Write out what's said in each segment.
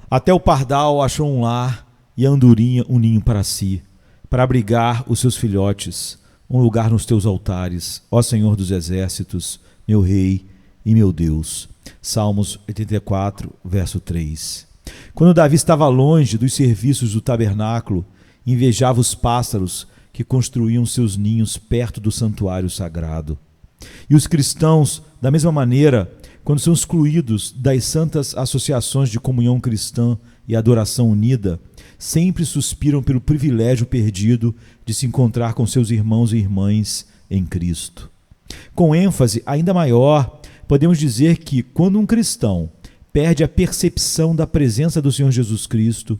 Até o pardal achou um lar e a andorinha um ninho para si, para abrigar os seus filhotes, um lugar nos teus altares, ó Senhor dos exércitos, meu Rei e meu Deus. Salmos 84, verso 3. Quando Davi estava longe dos serviços do tabernáculo, invejava os pássaros que construíam seus ninhos perto do santuário sagrado. E os cristãos, da mesma maneira, quando são excluídos das santas associações de comunhão cristã e adoração unida, sempre suspiram pelo privilégio perdido de se encontrar com seus irmãos e irmãs em Cristo. Com ênfase ainda maior, podemos dizer que quando um cristão perde a percepção da presença do Senhor Jesus Cristo,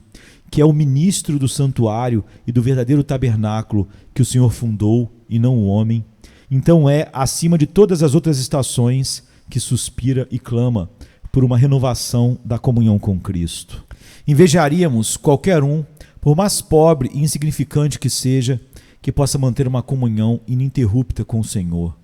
que é o ministro do santuário e do verdadeiro tabernáculo que o Senhor fundou e não o homem, então é, acima de todas as outras estações, que suspira e clama por uma renovação da comunhão com Cristo. Invejaríamos qualquer um, por mais pobre e insignificante que seja, que possa manter uma comunhão ininterrupta com o Senhor.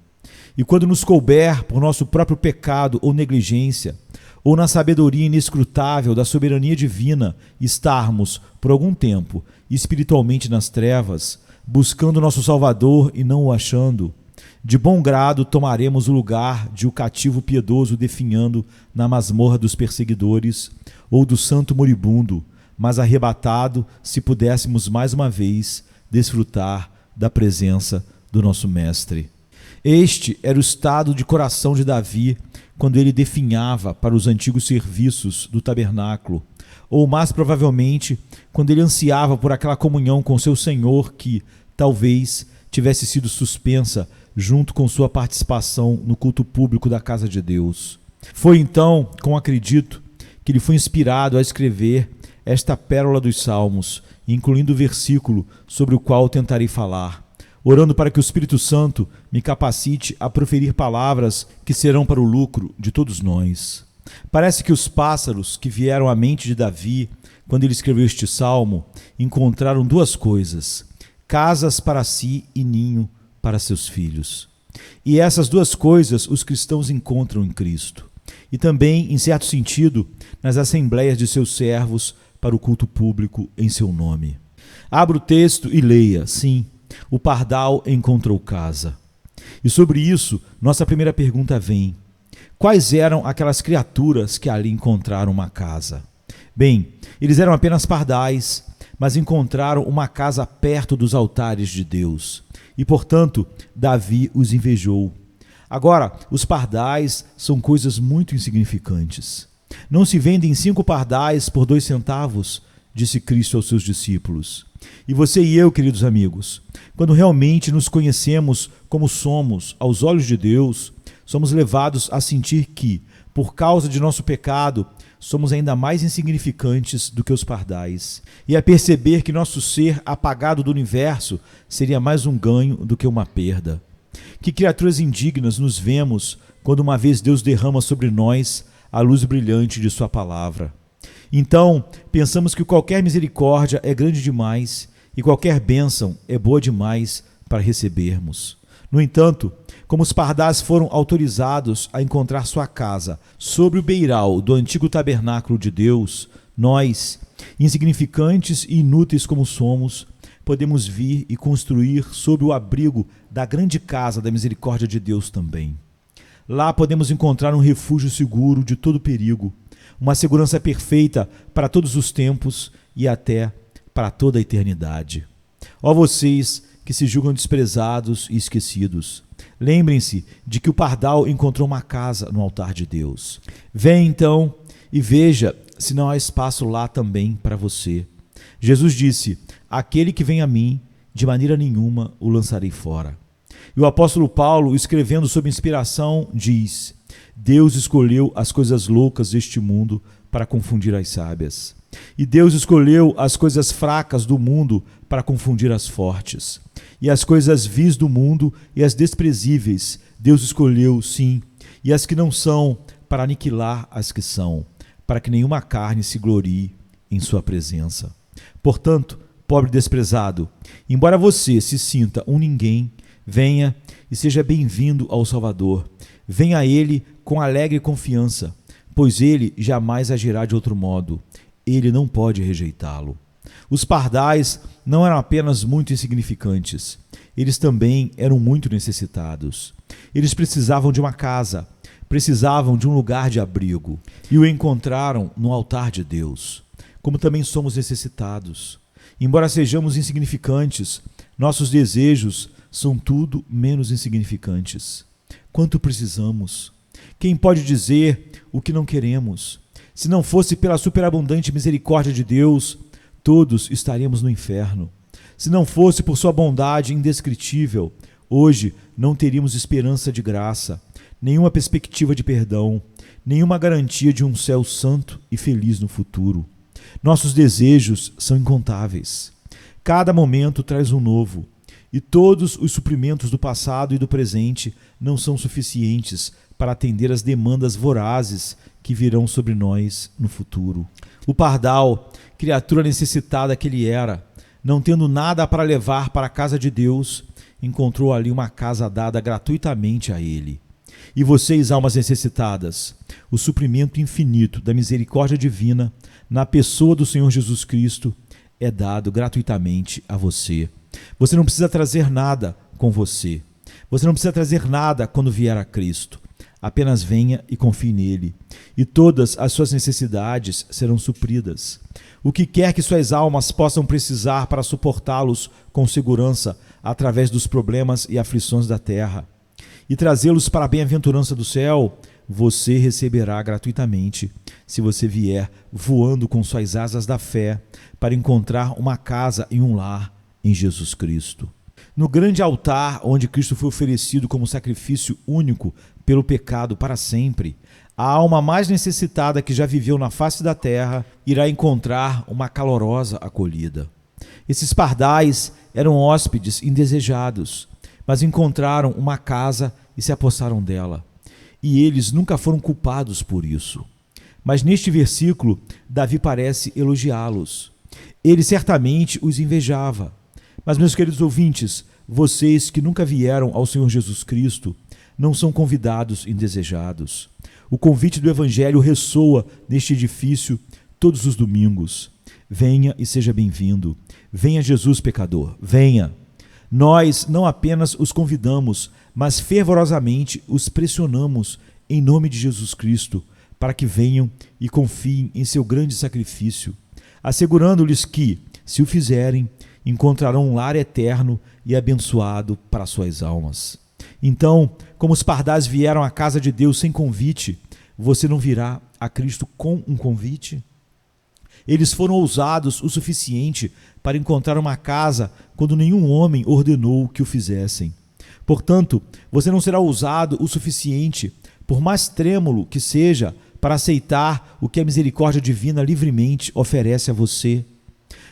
E quando nos couber, por nosso próprio pecado ou negligência, ou na sabedoria inescrutável da soberania divina, estarmos, por algum tempo, espiritualmente nas trevas, buscando nosso Salvador e não o achando, de bom grado tomaremos o lugar de o cativo piedoso definhando na masmorra dos perseguidores, ou do santo moribundo, mas arrebatado, se pudéssemos mais uma vez desfrutar da presença do nosso Mestre. Este era o estado de coração de Davi quando ele definhava para os antigos serviços do tabernáculo, ou mais provavelmente quando ele ansiava por aquela comunhão com seu Senhor que, talvez, tivesse sido suspensa junto com sua participação no culto público da casa de Deus. Foi então, como acredito, que ele foi inspirado a escrever esta pérola dos Salmos, incluindo o versículo sobre o qual tentarei falar, orando para que o Espírito Santo me capacite a proferir palavras que serão para o lucro de todos nós. Parece que os pássaros que vieram à mente de Davi, quando ele escreveu este salmo, encontraram duas coisas: casas para si e ninho para seus filhos. E essas duas coisas os cristãos encontram em Cristo. E também, em certo sentido, nas assembleias de seus servos para o culto público em seu nome. Abra o texto e leia, sim, o pardal encontrou casa. E sobre isso, nossa primeira pergunta vem: quais eram aquelas criaturas que ali encontraram uma casa? Bem, eles eram apenas pardais, mas encontraram uma casa perto dos altares de Deus. E, portanto, Davi os invejou. Agora, os pardais são coisas muito insignificantes. Não se vendem 5 pardais por 2 centavos, disse Cristo aos seus discípulos. E você e eu, queridos amigos, quando realmente nos conhecemos como somos aos olhos de Deus, somos levados a sentir que, por causa de nosso pecado, somos ainda mais insignificantes do que os pardais, e a perceber que nosso ser apagado do universo seria mais um ganho do que uma perda. Que criaturas indignas nos vemos quando uma vez Deus derrama sobre nós a luz brilhante de sua palavra. Então, pensamos que qualquer misericórdia é grande demais e qualquer bênção é boa demais para recebermos. No entanto, como os pardais foram autorizados a encontrar sua casa sobre o beiral do antigo tabernáculo de Deus, nós, insignificantes e inúteis como somos, podemos vir e construir sob o abrigo da grande casa da misericórdia de Deus também. Lá podemos encontrar um refúgio seguro de todo perigo, uma segurança perfeita para todos os tempos e até para toda a eternidade. Ó vocês que se julgam desprezados e esquecidos, lembrem-se de que o pardal encontrou uma casa no altar de Deus. Venha então e veja se não há espaço lá também para você. Jesus disse: aquele que vem a mim, de maneira nenhuma o lançarei fora. E o apóstolo Paulo, escrevendo sob inspiração, diz: Deus escolheu as coisas loucas deste mundo para confundir as sábias. E Deus escolheu as coisas fracas do mundo para confundir as fortes. E as coisas vis do mundo e as desprezíveis Deus escolheu, sim, e as que não são, para aniquilar as que são, para que nenhuma carne se glorie em sua presença. Portanto, pobre desprezado, embora você se sinta um ninguém, venha e seja bem-vindo ao Salvador. Venha a Ele com alegre confiança, pois Ele jamais agirá de outro modo. ele não pode rejeitá-lo. Os pardais não eram apenas muito insignificantes, eles também eram muito necessitados. Eles precisavam de uma casa, precisavam de um lugar de abrigo, e o encontraram no altar de Deus. Como também somos necessitados. Embora sejamos insignificantes, nossos desejos são tudo menos insignificantes. Quanto precisamos? Quem pode dizer o que não queremos? Se não fosse pela superabundante misericórdia de Deus, todos estaríamos no inferno. Se não fosse por sua bondade indescritível, hoje não teríamos esperança de graça, nenhuma perspectiva de perdão, nenhuma garantia de um céu santo e feliz no futuro. Nossos desejos são incontáveis. Cada momento traz um novo, e todos os suprimentos do passado e do presente não são suficientes para atender às demandas vorazes que virão sobre nós no futuro. O pardal, criatura necessitada que ele era, não tendo nada para levar para a casa de Deus, encontrou ali uma casa dada gratuitamente a ele. E vocês, almas necessitadas, o suprimento infinito da misericórdia divina na pessoa do Senhor Jesus Cristo é dado gratuitamente a você. Você não precisa trazer nada com você. Você não precisa trazer nada quando vier a Cristo. Apenas venha e confie nele, e todas as suas necessidades serão supridas. O que quer que suas almas possam precisar para suportá-los com segurança através dos problemas e aflições da terra, e trazê-los para a bem-aventurança do céu, você receberá gratuitamente, se você vier voando com suas asas da fé para encontrar uma casa e um lar em Jesus Cristo. No grande altar onde Cristo foi oferecido como sacrifício único pelo pecado para sempre, a alma mais necessitada que já viveu na face da terra irá encontrar uma calorosa acolhida. Esses pardais eram hóspedes indesejados, mas encontraram uma casa e se apossaram dela. E eles nunca foram culpados por isso. Mas neste versículo, Davi parece elogiá-los. Ele certamente os invejava. Mas, meus queridos ouvintes, vocês que nunca vieram ao Senhor Jesus Cristo não são convidados indesejados. O convite do Evangelho ressoa neste edifício todos os domingos. Venha e seja bem-vindo. Venha, Jesus pecador, venha. Nós não apenas os convidamos, mas fervorosamente os pressionamos em nome de Jesus Cristo para que venham e confiem em seu grande sacrifício, assegurando-lhes que, se o fizerem, encontrarão um lar eterno e abençoado para suas almas. Então, como os pardais vieram à casa de Deus sem convite, você não virá a Cristo com um convite? Eles foram ousados o suficiente para encontrar uma casa quando nenhum homem ordenou que o fizessem. Portanto, você não será ousado o suficiente, por mais trêmulo que seja, para aceitar o que a misericórdia divina livremente oferece a você.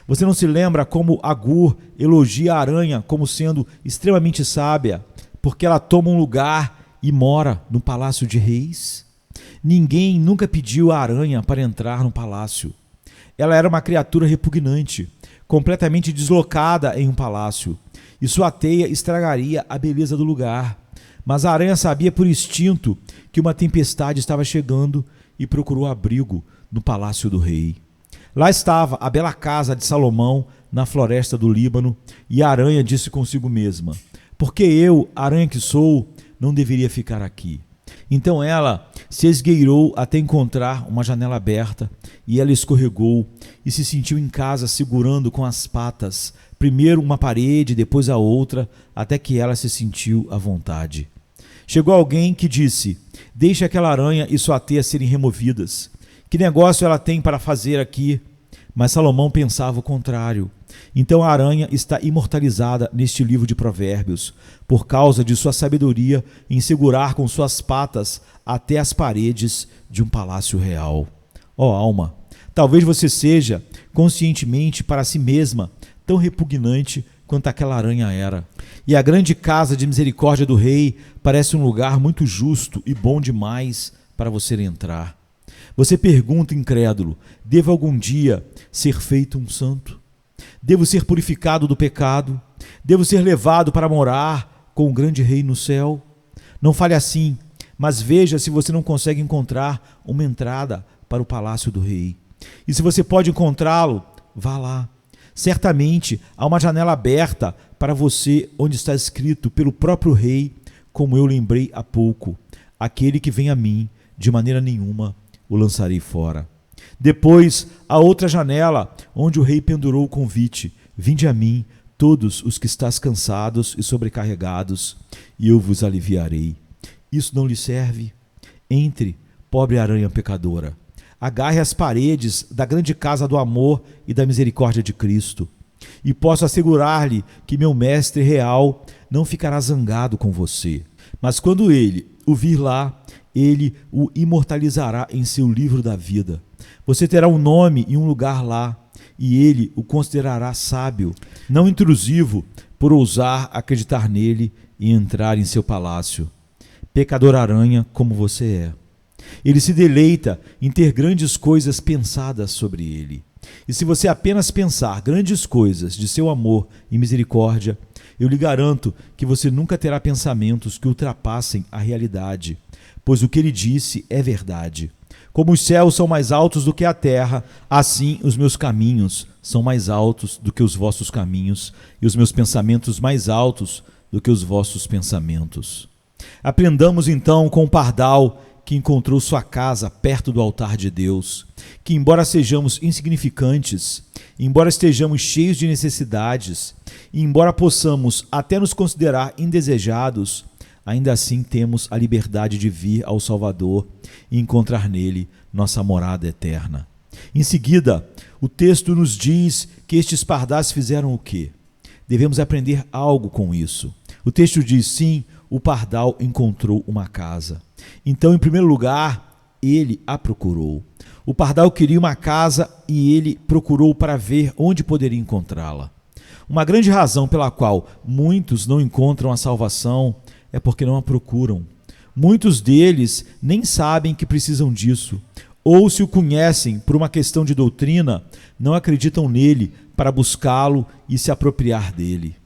Você não se lembra como Agur elogia a aranha como sendo extremamente sábia, porque ela toma um lugar e mora no palácio de reis? Ninguém nunca pediu à aranha para entrar no palácio. Ela era uma criatura repugnante, completamente deslocada em um palácio, e sua teia estragaria a beleza do lugar. Mas a aranha sabia por instinto que uma tempestade estava chegando e procurou abrigo no palácio do rei. Lá estava a bela casa de Salomão, na floresta do Líbano, e a aranha disse consigo mesma: "Porque eu, aranha que sou, não deveria ficar aqui?" Então ela se esgueirou até encontrar uma janela aberta, e ela escorregou e se sentiu em casa segurando com as patas, primeiro uma parede, depois a outra, até que ela se sentiu à vontade. Chegou alguém que disse: "Deixe aquela aranha e sua teia serem removidas. Que negócio ela tem para fazer aqui?" Mas Salomão pensava o contrário. Então a aranha está imortalizada neste livro de Provérbios, por causa de sua sabedoria em segurar com suas patas até as paredes de um palácio real. Ó alma, talvez você seja, conscientemente para si mesma, tão repugnante quanto aquela aranha era. E a grande casa de misericórdia do rei parece um lugar muito justo e bom demais para você entrar. Você pergunta incrédulo: devo algum dia ser feito um santo? Devo ser purificado do pecado? Devo ser levado para morar com o grande rei no céu? Não fale assim, mas veja se você não consegue encontrar uma entrada para o palácio do rei. E se você pode encontrá-lo, vá lá. Certamente há uma janela aberta para você onde está escrito pelo próprio rei, como eu lembrei há pouco: aquele que vem a mim, de maneira nenhuma o lançarei fora. Depois há outra janela onde o rei pendurou o convite: vinde a mim, todos os que estáis cansados e sobrecarregados, e eu vos aliviarei. Isso não lhe serve? Entre, pobre aranha pecadora. Agarre as paredes da grande casa do amor e da misericórdia de Cristo. E posso assegurar-lhe que meu mestre real não ficará zangado com você. Mas quando ele o vir lá, ele o imortalizará em seu livro da vida. Você terá um nome e um lugar lá, e ele o considerará sábio, não intrusivo, por ousar acreditar nele e entrar em seu palácio. Pecador aranha como você é. Ele se deleita em ter grandes coisas pensadas sobre ele. E se você apenas pensar grandes coisas de seu amor e misericórdia, eu lhe garanto que você nunca terá pensamentos que ultrapassem a realidade, pois o que ele disse é verdade. Como os céus são mais altos do que a terra, assim os meus caminhos são mais altos do que os vossos caminhos, e os meus pensamentos mais altos do que os vossos pensamentos. Aprendamos então com o pardal, que encontrou sua casa perto do altar de Deus, que embora sejamos insignificantes, embora estejamos cheios de necessidades, e embora possamos até nos considerar indesejados, ainda assim temos a liberdade de vir ao Salvador e encontrar nele nossa morada eterna. Em seguida, o texto nos diz que estes pardais fizeram o quê? Devemos aprender algo com isso. O texto diz, sim, o pardal encontrou uma casa. Então, em primeiro lugar, ele a procurou. O pardal queria uma casa e ele procurou para ver onde poderia encontrá-la. Uma grande razão pela qual muitos não encontram a salvação é porque não a procuram. Muitos deles nem sabem que precisam disso, ou se o conhecem por uma questão de doutrina, não acreditam nele para buscá-lo e se apropriar dele.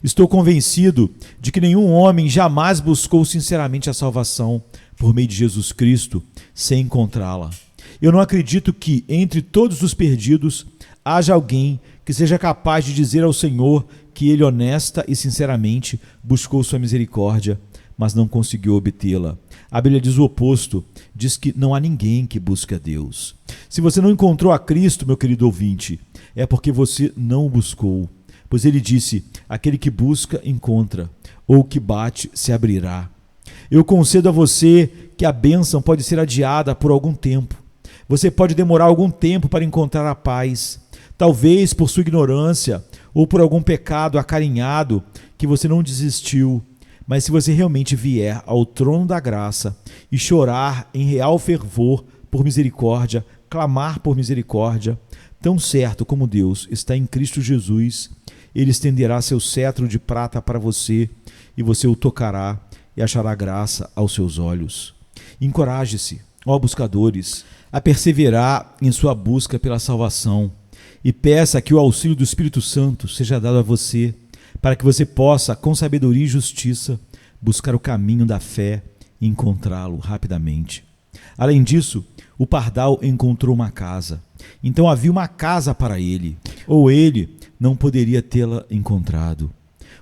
Estou convencido de que nenhum homem jamais buscou sinceramente a salvação por meio de Jesus Cristo sem encontrá-la. Eu não acredito que, entre todos os perdidos, haja alguém que seja capaz de dizer ao Senhor que ele honesta e sinceramente buscou sua misericórdia, mas não conseguiu obtê-la. A Bíblia diz o oposto, diz que não há ninguém que busque a Deus. Se você não encontrou a Cristo, meu querido ouvinte, é porque você não o buscou. Pois ele disse, aquele que busca, encontra, ou que bate, se abrirá. Eu concedo a você que a bênção pode ser adiada por algum tempo. Você pode demorar algum tempo para encontrar a paz, talvez por sua ignorância ou por algum pecado acarinhado que você não desistiu. Mas se você realmente vier ao trono da graça e chorar em real fervor por misericórdia, clamar por misericórdia, tão certo como Deus está em Cristo Jesus, ele estenderá seu cetro de prata para você e você o tocará e achará graça aos seus olhos. Encoraje-se, ó buscadores, a perseverar em sua busca pela salvação e peça que o auxílio do Espírito Santo seja dado a você, para que você possa, com sabedoria e justiça, buscar o caminho da fé e encontrá-lo rapidamente. Além disso, o pardal encontrou uma casa. Então havia uma casa para ele, ou ele não poderia tê-la encontrado.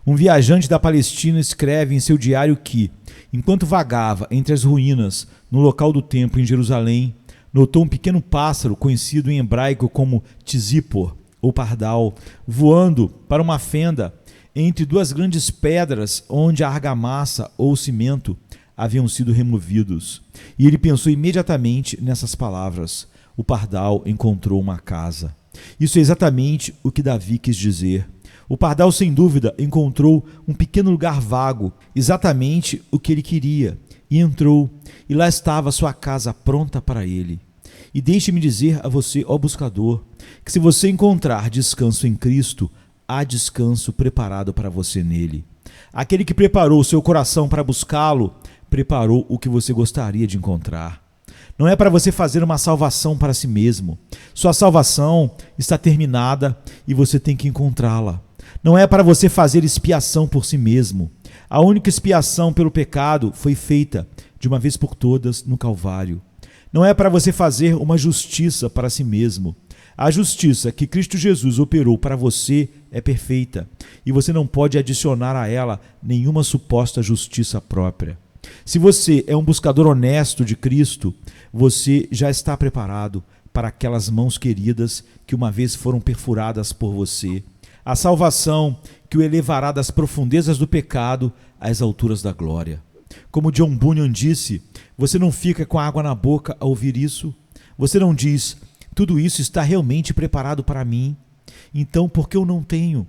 Um viajante da Palestina escreve em seu diário que, enquanto vagava entre as ruínas no local do templo em Jerusalém, notou um pequeno pássaro conhecido em hebraico como tzipor, ou pardal, voando para uma fenda entre duas grandes pedras onde a argamassa ou o cimento haviam sido removidos. E ele pensou imediatamente nessas palavras: o pardal encontrou uma casa. Isso é exatamente o que Davi quis dizer. O pardal, sem dúvida, encontrou um pequeno lugar vago, exatamente o que ele queria, e entrou, e lá estava sua casa pronta para ele. E deixe-me dizer a você, ó buscador, que se você encontrar descanso em Cristo, há descanso preparado para você nele. Aquele que preparou seu coração para buscá-lo, preparou o que você gostaria de encontrar. Não é para você fazer uma salvação para si mesmo. Sua salvação está terminada e você tem que encontrá-la. Não é para você fazer expiação por si mesmo. A única expiação pelo pecado foi feita de uma vez por todas no Calvário. Não é para você fazer uma justiça para si mesmo. A justiça que Cristo Jesus operou para você é perfeita e você não pode adicionar a ela nenhuma suposta justiça própria. Se você é um buscador honesto de Cristo, você já está preparado para aquelas mãos queridas que uma vez foram perfuradas por você. A salvação que o elevará das profundezas do pecado às alturas da glória. Como John Bunyan disse, você não fica com água na boca ao ouvir isso? Você não diz, tudo isso está realmente preparado para mim? Então por que eu não tenho?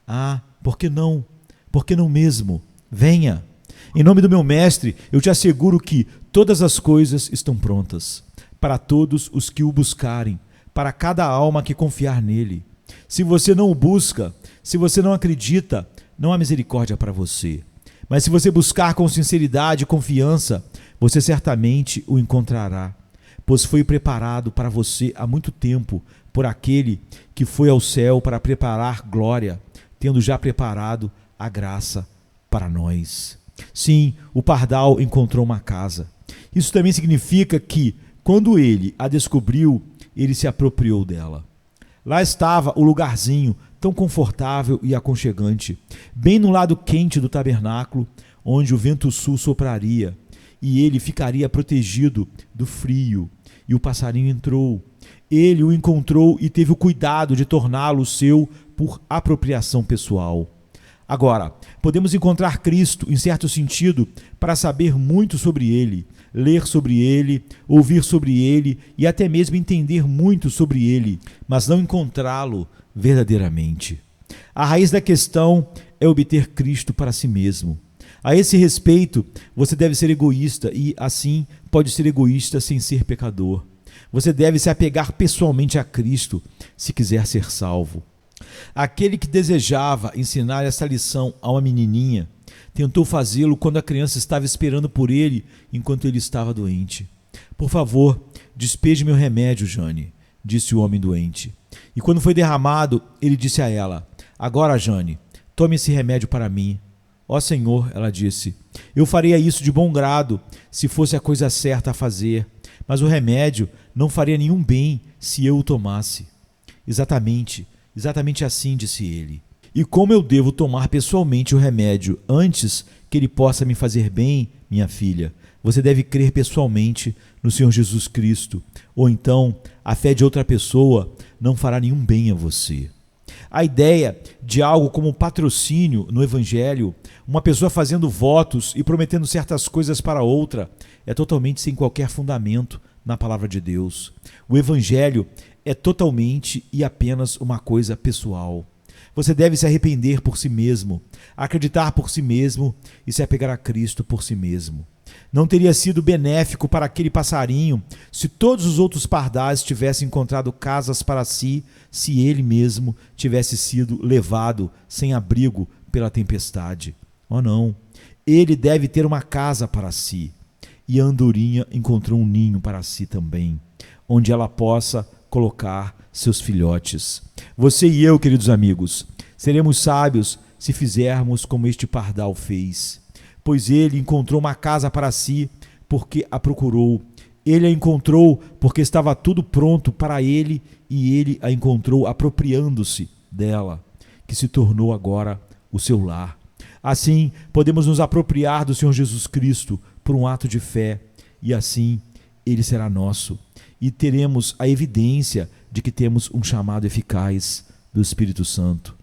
Ah, por que não? Por que não mesmo? Venha! Em nome do meu mestre, eu te asseguro que todas as coisas estão prontas, para todos os que o buscarem, para cada alma que confiar nele. Se você não o busca, se você não acredita, não há misericórdia para você. Mas se você buscar com sinceridade e confiança, você certamente o encontrará, pois foi preparado para você há muito tempo por aquele que foi ao céu para preparar glória, tendo já preparado a graça para nós. Sim, o pardal encontrou uma casa. Isso também significa que, quando ele a descobriu, ele se apropriou dela. Lá estava o lugarzinho tão confortável e aconchegante, bem no lado quente do tabernáculo, onde o vento sul sopraria, e ele ficaria protegido do frio. E o passarinho entrou. Ele o encontrou e teve o cuidado de torná-lo seu por apropriação pessoal. Agora, podemos encontrar Cristo, em certo sentido, para saber muito sobre ele, ler sobre ele, ouvir sobre ele e até mesmo entender muito sobre ele, mas não encontrá-lo verdadeiramente. A raiz da questão é obter Cristo para si mesmo. A esse respeito, você deve ser egoísta e, assim, pode ser egoísta sem ser pecador. Você deve se apegar pessoalmente a Cristo se quiser ser salvo. Aquele que desejava ensinar essa lição a uma menininha tentou fazê-lo quando a criança estava esperando por ele enquanto ele estava doente. Por favor, despeje meu remédio, Jane, disse o homem doente. E quando foi derramado, ele disse a ela, agora, Jane, tome esse remédio para mim. Ó Senhor, ela disse, eu faria isso de bom grado se fosse a coisa certa a fazer, mas o remédio não faria nenhum bem se eu o tomasse. Exatamente assim, disse ele. E como eu devo tomar pessoalmente o remédio antes que ele possa me fazer bem, minha filha? Você deve crer pessoalmente no Senhor Jesus Cristo, ou então a fé de outra pessoa não fará nenhum bem a você. A ideia de algo como patrocínio no Evangelho, uma pessoa fazendo votos e prometendo certas coisas para outra, é totalmente sem qualquer fundamento na palavra de Deus. O Evangelho é totalmente e apenas uma coisa pessoal. Você deve se arrepender por si mesmo, acreditar por si mesmo e se apegar a Cristo por si mesmo. Não teria sido benéfico para aquele passarinho se todos os outros pardais tivessem encontrado casas para si, se ele mesmo tivesse sido levado sem abrigo pela tempestade. Oh não, ele deve ter uma casa para si. E a andorinha encontrou um ninho para si também, onde ela possa colocar seus filhotes. Você e eu, queridos amigos, seremos sábios se fizermos como este pardal fez. Pois ele encontrou uma casa para si porque a procurou. Ele a encontrou porque estava tudo pronto para ele e ele a encontrou apropriando-se dela, que se tornou agora o seu lar. Assim, podemos nos apropriar do Senhor Jesus Cristo por um ato de fé e assim ele será nosso. E teremos a evidência de que temos um chamado eficaz do Espírito Santo.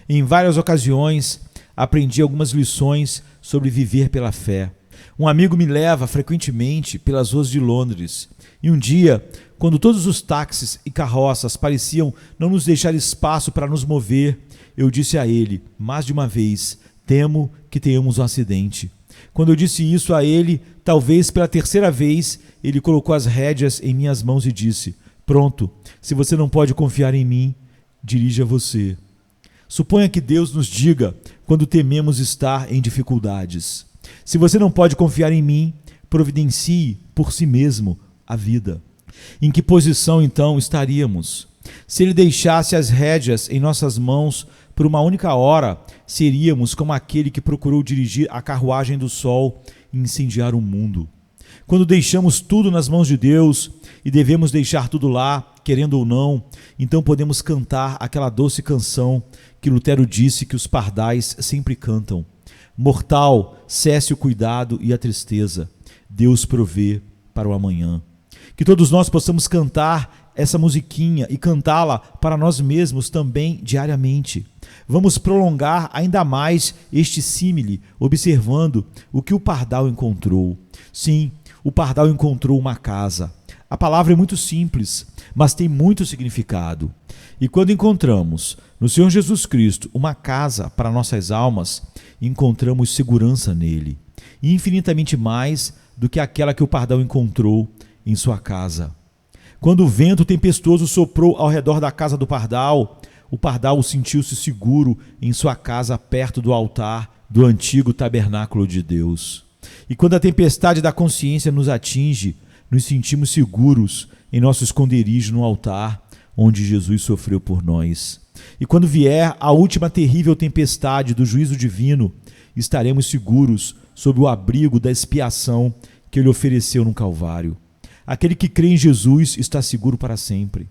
Em várias ocasiões, aprendi algumas lições sobre viver pela fé. Um amigo me leva frequentemente pelas ruas de Londres. E um dia, quando todos os táxis e carroças pareciam não nos deixar espaço para nos mover, eu disse a ele, mais de uma vez, temo que tenhamos um acidente. Quando eu disse isso a ele, talvez pela terceira vez, ele colocou as rédeas em minhas mãos e disse, pronto, se você não pode confiar em mim, dirija você. Suponha que Deus nos diga quando tememos estar em dificuldades. Se você não pode confiar em mim, providencie por si mesmo a vida. Em que posição então estaríamos? Se ele deixasse as rédeas em nossas mãos por uma única hora, seríamos como aquele que procurou dirigir a carruagem do sol e incendiar o mundo. Quando deixamos tudo nas mãos de Deus, e devemos deixar tudo lá, querendo ou não, então podemos cantar aquela doce canção que Lutero disse que os pardais sempre cantam. Mortal, cesse o cuidado e a tristeza, Deus provê para o amanhã. Que todos nós possamos cantar essa musiquinha e cantá-la para nós mesmos também diariamente. Vamos prolongar ainda mais este símile, observando o que o pardal encontrou. Sim, o pardal encontrou uma casa. A palavra é muito simples, mas tem muito significado. E quando encontramos no Senhor Jesus Cristo uma casa para nossas almas, encontramos segurança nele, infinitamente mais do que aquela que o pardal encontrou em sua casa. Quando o vento tempestuoso soprou ao redor da casa do pardal, o pardal sentiu-se seguro em sua casa perto do altar do antigo tabernáculo de Deus. E quando a tempestade da consciência nos atinge, nos sentimos seguros em nosso esconderijo no altar, onde Jesus sofreu por nós. E quando vier a última terrível tempestade do juízo divino, estaremos seguros sob o abrigo da expiação que ele ofereceu no Calvário. Aquele que crê em Jesus está seguro para sempre.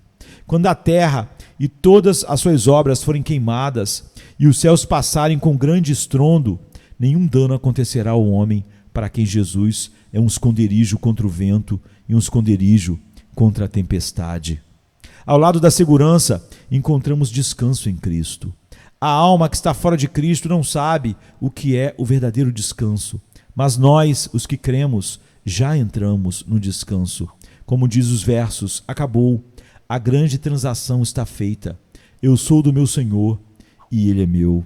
Quando a terra e todas as suas obras forem queimadas e os céus passarem com grande estrondo, nenhum dano acontecerá ao homem para quem Jesus é um esconderijo contra o vento e um esconderijo contra a tempestade. Ao lado da segurança, encontramos descanso em Cristo. A alma que está fora de Cristo não sabe o que é o verdadeiro descanso, mas nós, os que cremos, já entramos no descanso. Como diz os versos, acabou, a grande transação está feita. Eu sou do meu Senhor e Ele é meu.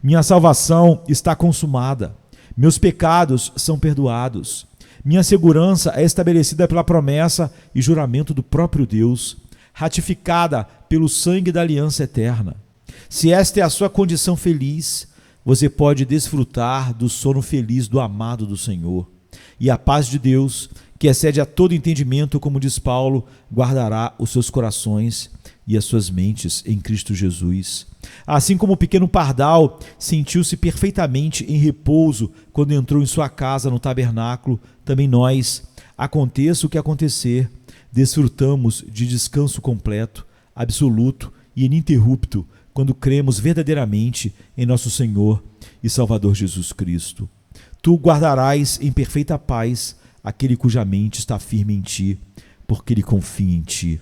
Minha salvação está consumada. Meus pecados são perdoados. Minha segurança é estabelecida pela promessa e juramento do próprio Deus, ratificada pelo sangue da aliança eterna. Se esta é a sua condição feliz, você pode desfrutar do sono feliz do amado do Senhor. E a paz de Deus, que excede a todo entendimento, como diz Paulo, guardará os seus corações e as suas mentes em Cristo Jesus. Assim como o pequeno pardal sentiu-se perfeitamente em repouso quando entrou em sua casa no tabernáculo, também nós, aconteça o que acontecer, desfrutamos de descanso completo, absoluto e ininterrupto quando cremos verdadeiramente em nosso Senhor e Salvador Jesus Cristo. Tu guardarás em perfeita paz aquele cuja mente está firme em ti, porque ele confia em ti.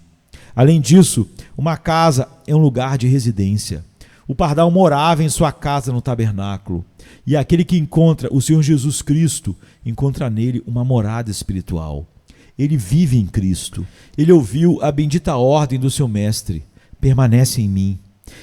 Além disso, uma casa é um lugar de residência. O pardal morava em sua casa no tabernáculo, e aquele que encontra o Senhor Jesus Cristo encontra nele uma morada espiritual. Ele vive em Cristo. Ele ouviu a bendita ordem do seu mestre: permanece em mim,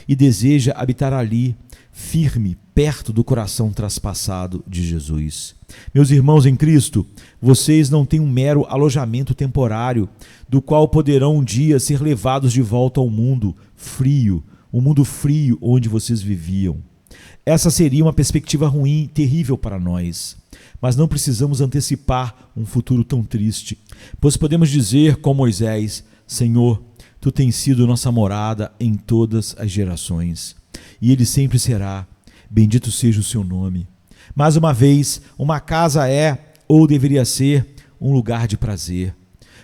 e deseja habitar ali, firme, perto do coração traspassado de Jesus. Meus irmãos em Cristo, vocês não têm um mero alojamento temporário, do qual poderão um dia ser levados de volta ao mundo frio, o mundo frio onde vocês viviam. Essa seria uma perspectiva ruim, terrível para nós. Mas não precisamos antecipar um futuro tão triste, pois podemos dizer com Moisés: Senhor, Tu tens sido nossa morada em todas as gerações, e Ele sempre será. Bendito seja o seu nome. Mais uma vez, uma casa é, ou deveria ser, um lugar de prazer.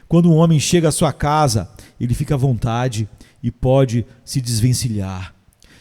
Quando um homem chega à sua casa, ele fica à vontade e pode se desvencilhar.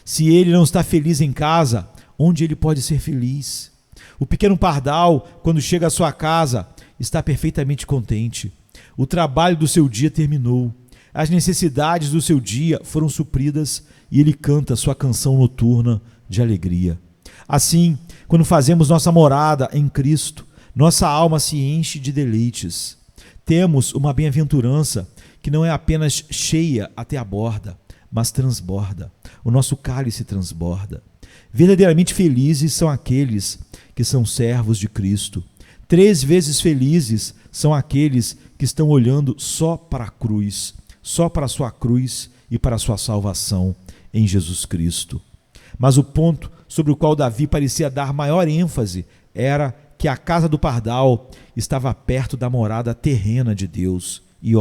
Se ele não está feliz em casa, onde ele pode ser feliz? O pequeno pardal, quando chega à sua casa, está perfeitamente contente. O trabalho do seu dia terminou. As necessidades do seu dia foram supridas e ele canta sua canção noturna de alegria. Assim, quando fazemos nossa morada em Cristo, nossa alma se enche de deleites. Temos uma bem-aventurança que não é apenas cheia até a borda, mas transborda. O nosso cálice transborda. Verdadeiramente felizes são aqueles que são servos de Cristo. 3 vezes felizes são aqueles que estão olhando só para a cruz, só para a sua cruz e para a sua salvação em Jesus Cristo. Mas o ponto sobre o qual Davi parecia dar maior ênfase era que a casa do pardal estava perto da morada terrena de Deus. E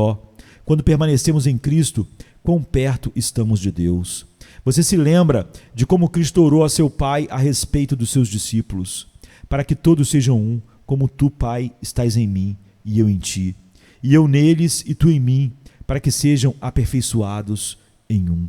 quando permanecemos em Cristo, quão perto estamos de Deus. Você se lembra de como Cristo orou a seu Pai a respeito dos seus discípulos, para que todos sejam um, como tu, Pai, estás em mim e eu em ti, e eu neles e tu em mim, para que sejam aperfeiçoados em um.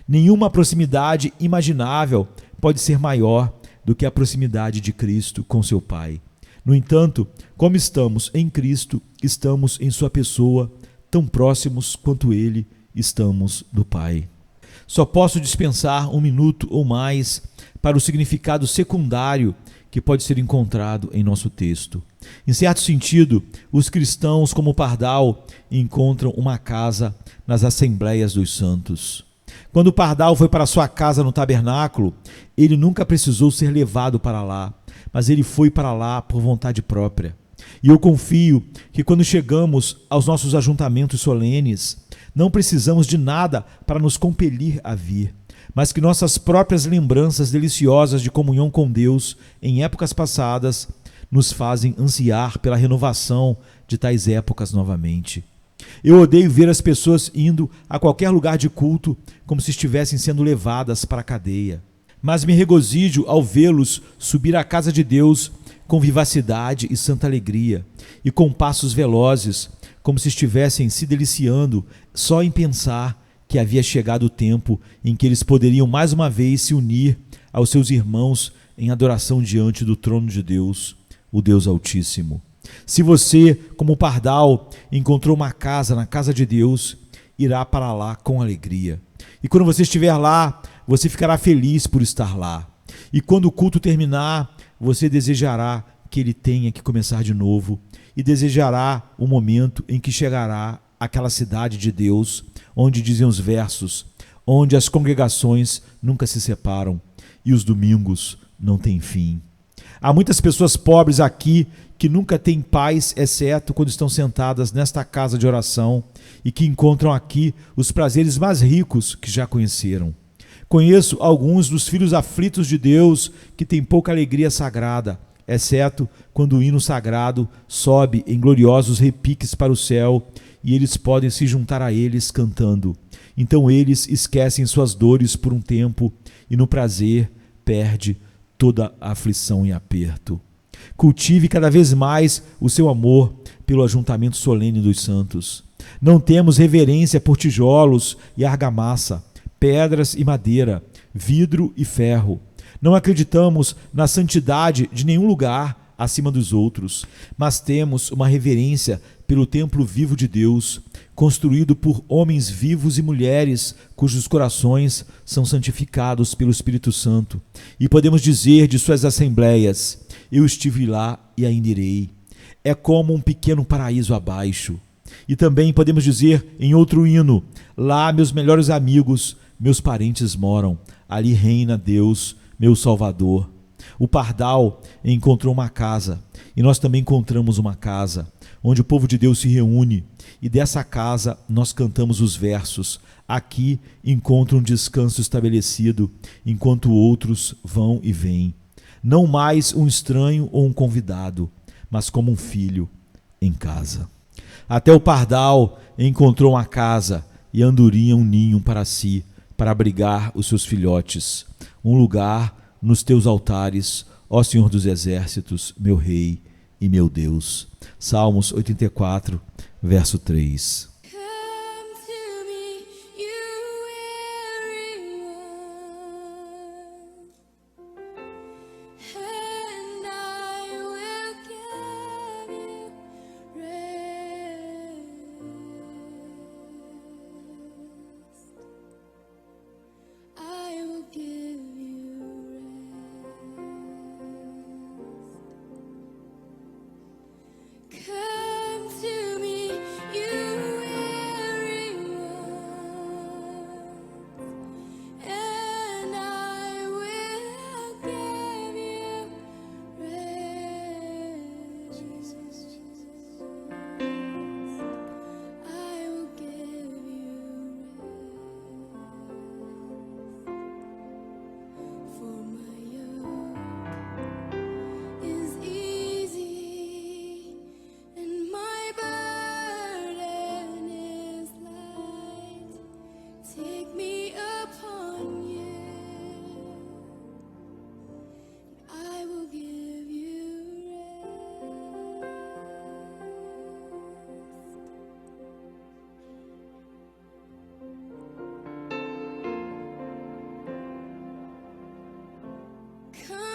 Nenhuma proximidade imaginável pode ser maior do que a proximidade de Cristo com seu Pai. No entanto, como estamos em Cristo, estamos em sua pessoa, tão próximos quanto ele estamos do Pai. Só posso dispensar um minuto ou mais para o significado secundário que pode ser encontrado em nosso texto. Em certo sentido, os cristãos, como Pardal, encontram uma casa nas Assembleias dos Santos. Quando Pardal foi para sua casa no tabernáculo, ele nunca precisou ser levado para lá, mas ele foi para lá por vontade própria. E eu confio que quando chegamos aos nossos ajuntamentos solenes, não precisamos de nada para nos compelir a vir, mas que nossas próprias lembranças deliciosas de comunhão com Deus em épocas passadas nos fazem ansiar pela renovação de tais épocas novamente. Eu odeio ver as pessoas indo a qualquer lugar de culto como se estivessem sendo levadas para a cadeia. Mas me regozijo ao vê-los subir à casa de Deus com vivacidade e santa alegria, e com passos velozes, como se estivessem se deliciando só em pensar que havia chegado o tempo em que eles poderiam mais uma vez se unir aos seus irmãos em adoração diante do trono de Deus, o Deus Altíssimo. Se você, como Pardal, encontrou uma casa na casa de Deus, irá para lá com alegria. E quando você estiver lá, você ficará feliz por estar lá. E quando o culto terminar, você desejará que ele tenha que começar de novo e desejará o momento em que chegará àquela cidade de Deus, onde dizem os versos, onde as congregações nunca se separam e os domingos não têm fim. Há muitas pessoas pobres aqui que nunca têm paz, exceto quando estão sentadas nesta casa de oração e que encontram aqui os prazeres mais ricos que já conheceram. Conheço alguns dos filhos aflitos de Deus que têm pouca alegria sagrada, exceto quando o hino sagrado sobe em gloriosos repiques para o céu e eles podem se juntar a eles cantando. Então eles esquecem suas dores por um tempo e no prazer perde toda a aflição e aperto. Cultive cada vez mais o seu amor pelo ajuntamento solene dos santos. Não temos reverência por tijolos e argamassa, pedras e madeira, vidro e ferro. Não acreditamos na santidade de nenhum lugar acima dos outros, mas temos uma reverência pelo templo vivo de Deus, construído por homens vivos e mulheres cujos corações são santificados pelo Espírito Santo. E podemos dizer de suas assembleias: eu estive lá e ainda irei. É como um pequeno paraíso abaixo. E também podemos dizer em outro hino: lá meus melhores amigos, meus parentes moram, ali reina Deus, meu Salvador. O Pardal encontrou uma casa, e nós também encontramos uma casa, onde o povo de Deus se reúne, e dessa casa nós cantamos os versos: aqui encontro um descanso estabelecido, enquanto outros vão e vêm. Não mais um estranho ou um convidado, mas como um filho em casa. Até o Pardal encontrou uma casa e a andorinha um ninho para si, para abrigar os seus filhotes, um lugar nos teus altares, ó Senhor dos Exércitos, meu Rei e meu Deus. Salmos 84, verso 3. Come to me, you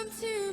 until